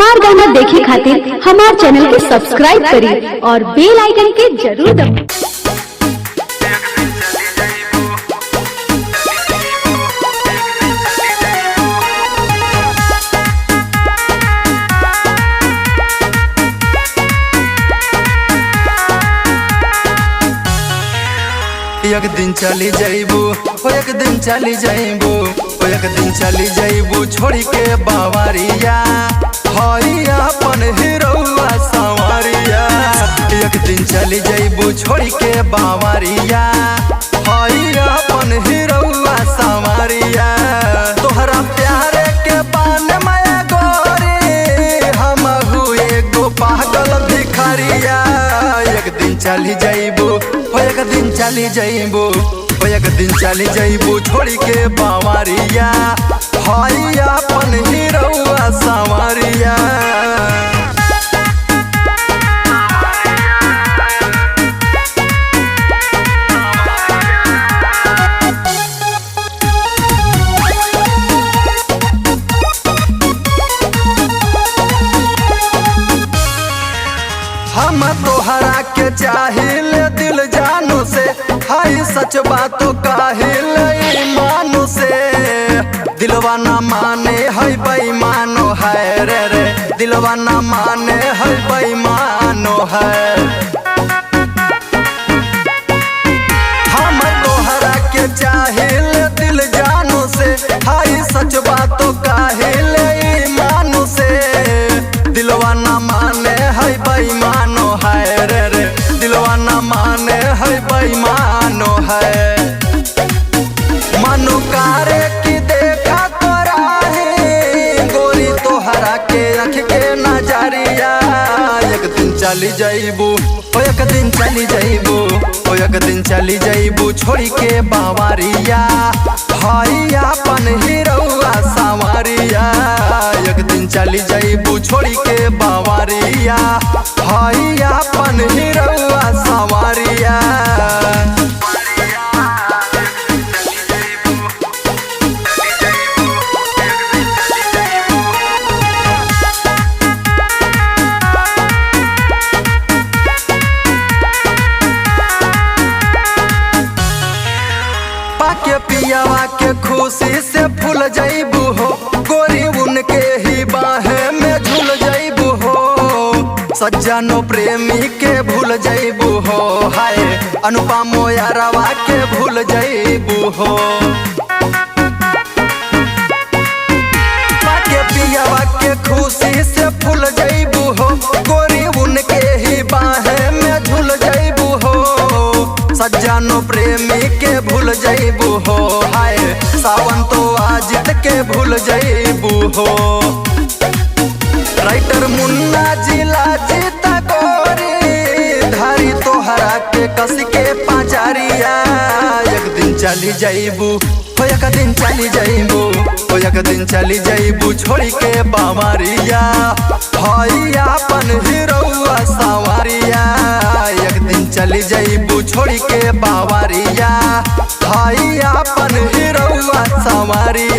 हमार गाना देखे खातिर हमार चैनल के सब्सक्राइब करी और बेल आइकन के जरूर दबाएं। एक दिन चली जाइबू हो, एक दिन चली जाइबू हो, एक दिन चली जाइबू छोड़ी के बावरिया हरिया अपन हिरौआ संवरिया। एक दिन चली जाइबू छोड़ी के बावरिया हरिया अपन हिरौआ संवरिया। तोहरा प्यारे के बान में गोरी हम हुए गो पागल भिखरिया। एक दिन चली जाइबू हो, एक दिन चली जाइबू हो, एक दिन चली जाइबू छोड़ी के बावरिया हरिया अपन हिरौआ संवरिया। हम तोहरा के चाहिल दिल जानू से, हाय सच बातों काहिल ईमानू से। दिलवा न माने है बेईमानो है रे रे, दिलवा न माने है बेईमानो है। हम तोहरा के चाहिल दिल जानू से, हाय सच बातों काहिल ईमानू से। दिलवा न माने है बेईमानो है रे रे, दिलवा न माने है बेईमानो है। मनु कारे की देखा तोरा है गोरी तोहरा के आँख के नजरिया। एक दिन चली जाइबू हो, एक दिन चली जाइबू हो, एक दिन चली जाइबू छोड़ी के बावरिया हरिया अपन हिरौआ संवरिया। एक दिन चली जाइबू छोड़ी के बावरिया हरिया अपन हिरौआ संवरिया। पाके पियावा के खुशी से फूल जाइबू हो, गोरी उनके ही बाहे में झूल जाइबू हो। सज्जनो प्रेमी के भूल जाइबू हो, हाय अनुपमो यारवा के भूल जाइबू हो। पाके पियावा के खुशी से फूल जाइबू हो, गोरी उनके ही बाहे में झूल जाइबू हो। सज्जनो प्रेमी के भूल जाइबू हो, हाय सावन तो आजित के भूल जाइबू हो। राइटर मुन्ना जिला जीता गोरी धारी तोहरा के कस के पाचारिया। एक दिन चली जाइबू हो, एक दिन चली जाइबू हो, एक दिन चली जाइबू छोड़ी के बावरिया हरिया अपन हिरौआ संवरिया। एक दिन चली जाइबू छोड़ी के बावरिया हरिया अपन हिरौआ संवरिया।